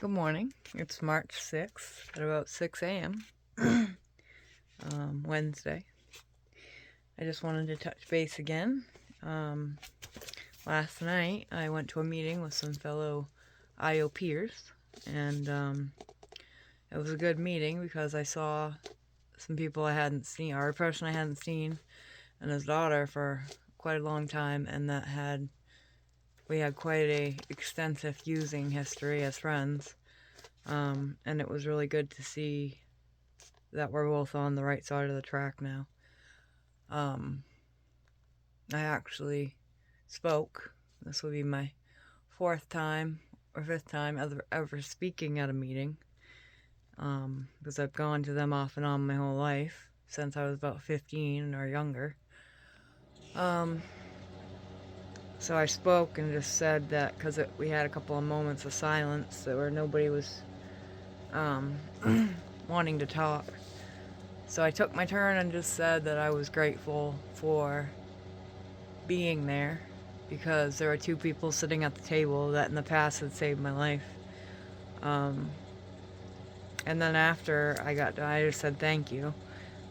Good morning. It's March 6th at about 6 a.m. Wednesday. I just wanted to touch base again. Last night I went to a meeting with some fellow IO peers, and it was a good meeting because I saw some people I hadn't seen, or a person I hadn't seen, and his daughter for quite a long time, and we had quite a extensive using history as friends. And it was really good to see that we're both on the right side of the track now. I actually spoke. This will be my fourth time or fifth time ever speaking at a meeting. Because I've gone to them off and on my whole life since I was about 15 or younger. So I spoke and just said that because we had a couple of moments of silence where nobody was wanting to talk. So I took my turn and just said that I was grateful for being there because there were two people sitting at the table that in the past had saved my life. And then after I got done, I just said thank you.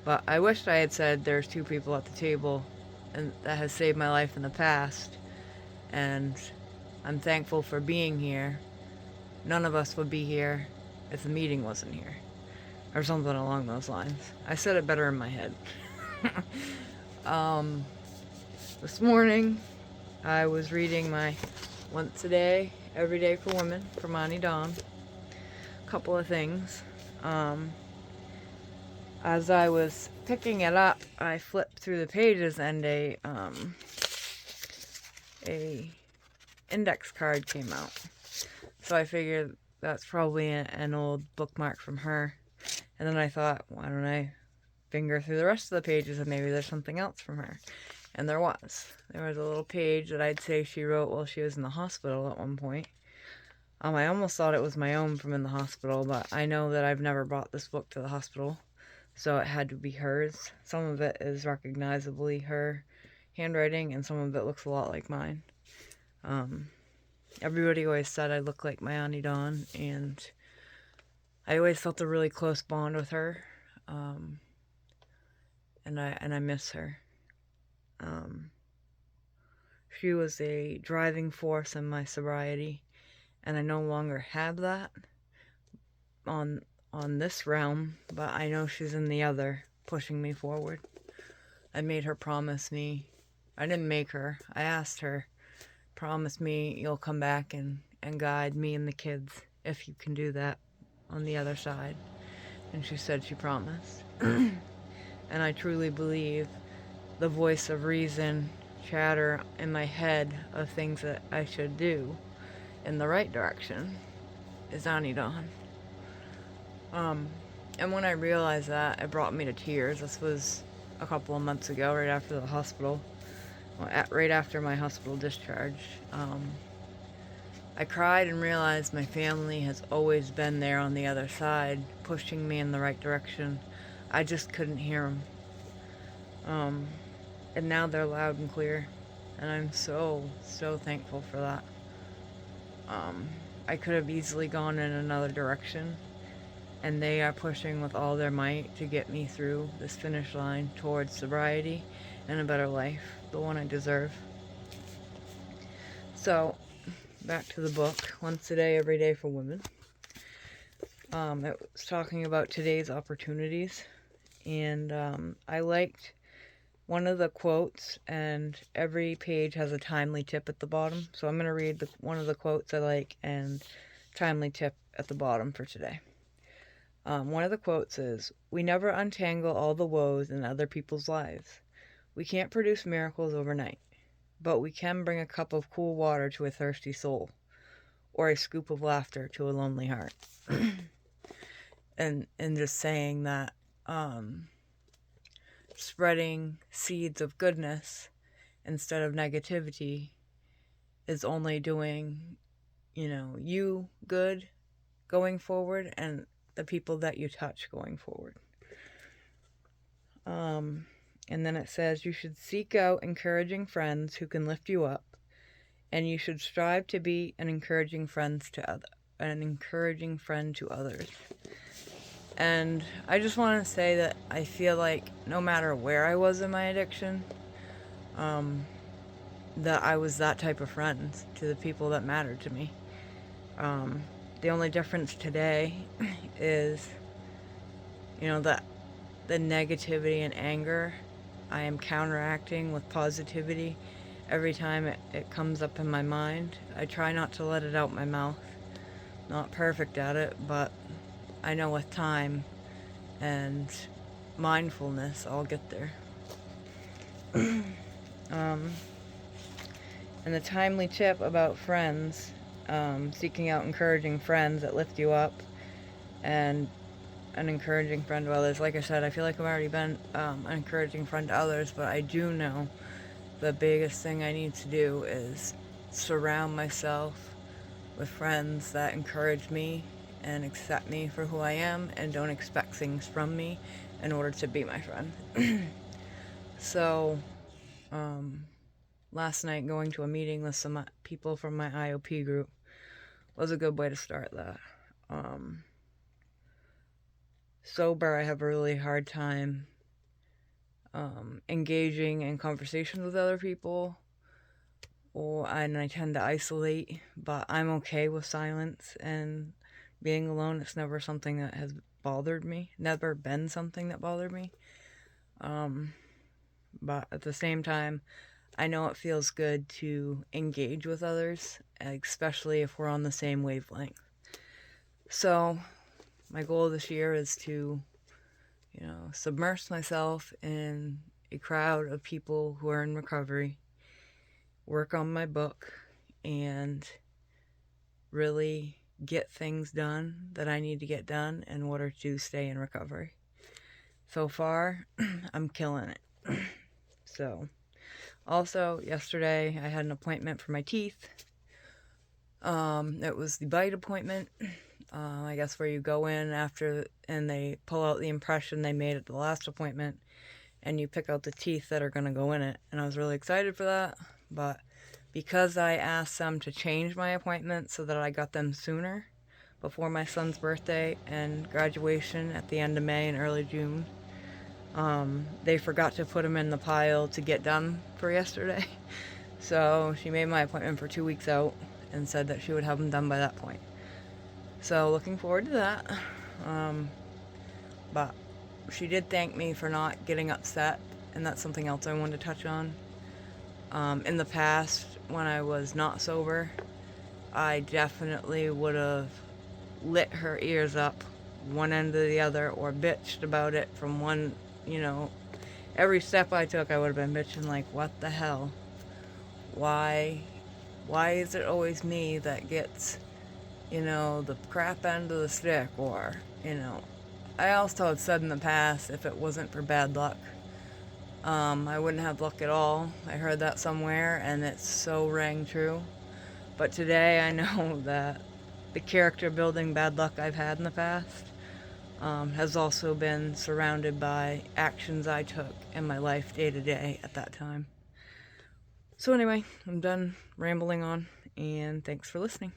But I wished I had said there's two people at the table and that has saved my life in the past. And I'm thankful for being here. None of us would be here if the meeting wasn't here. Or something along those lines. I said it better in my head. This morning, I was reading my Once a Day, Every Day for Women from Ani Don. A couple of things. As I was picking it up, I flipped through the pages and a index card came out. So I figured that's probably an old bookmark from her. And then I thought, why don't I finger through the rest of the pages and maybe there's something else from her. And there was. There was a little page that I'd say she wrote while she was in the hospital at one point. I almost thought it was my own from in the hospital, but I know that I've never brought this book to the hospital, so it had to be hers. Some of it is recognizably her handwriting, and some of it looks a lot like mine. Everybody always said I look like my Auntie Dawn, and I always felt a really close bond with her, and I miss her. She was a driving force in my sobriety, and I no longer have that on this realm, but I know she's in the other, pushing me forward. I made her promise me. I didn't make her. I asked her, promise me you'll come back and guide me and the kids if you can do that on the other side. And she said she promised. And I truly believe the voice of reason chatter in my head of things that I should do in the right direction is Ani Dawn. And when I realized that, it brought me to tears. This was a couple of months ago, right after the hospital. Right after my hospital discharge. I cried and realized my family has always been there on the other side, pushing me in the right direction. I just couldn't hear them. And now they're loud and clear. And I'm so thankful for that. I could have easily gone in another direction. And they are pushing with all their might to get me through this finish line towards sobriety and a better life, the one I deserve. So, back to the book, Once a Day, Every Day for Women. It was talking about today's opportunities, and I liked one of the quotes, and every page has a timely tip at the bottom. So I'm going to read one of the quotes I like and timely tip at the bottom for today. One of the quotes is, "We never untangle all the woes in other people's lives. We can't produce miracles overnight, but we can bring a cup of cool water to a thirsty soul, or a scoop of laughter to a lonely heart." and just saying that spreading seeds of goodness instead of negativity is only doing, you good going forward and the people that you touch going forward. And then it says, you should seek out encouraging friends who can lift you up, and you should strive to be an encouraging friend to an encouraging friend to others. And I just want to say that I feel like no matter where I was in my addiction, that I was that type of friend to the people that mattered to me. The only difference today is, that the negativity and anger I am counteracting with positivity every time it comes up in my mind. I try not to let it out my mouth. Not perfect at it, but I know with time and mindfulness I'll get there. And the timely tip about friends, seeking out encouraging friends that lift you up and an encouraging friend to others. Like I said, I feel like I've already been an encouraging friend to others, but I do know the biggest thing I need to do is surround myself with friends that encourage me and accept me for who I am and don't expect things from me in order to be my friend. So, last night going to a meeting with some people from my IOP group was a good way to start that. Sober, I have a really hard time engaging in conversations with other people, and I tend to isolate, but I'm okay with silence and being alone. It's never something that has bothered me, never been something that bothered me. But at the same time, I know it feels good to engage with others, especially if we're on the same wavelength. So my goal this year is to, submerge myself in a crowd of people who are in recovery, work on my book, and really get things done that I need to get done in order to stay in recovery. So far, I'm killing it. So, also, yesterday I had an appointment for my teeth. It was the bite appointment. I guess where you go in after and they pull out the impression they made at the last appointment and you pick out the teeth that are going to go in it. And I was really excited for that, but because I asked them to change my appointment so that I got them sooner, before my son's birthday and graduation at the end of May and early June, they forgot to put them in the pile to get done for yesterday. So she made my appointment for 2 weeks out and said that she would have them done by that point. So looking forward to that. But she did thank me for not getting upset, and that's something else I wanted to touch on. In the past, when I was not sober, I definitely would have lit her ears up one end to the other or bitched about it from one, every step I took I would have been bitching like, what the hell? Why is it always me that gets, the crap end of the stick? Or, I also had said in the past, if it wasn't for bad luck, I wouldn't have luck at all. I heard that somewhere, and it so rang true. But today I know that the character building bad luck I've had in the past has also been surrounded by actions I took in my life day to day at that time. So anyway, I'm done rambling on, and thanks for listening.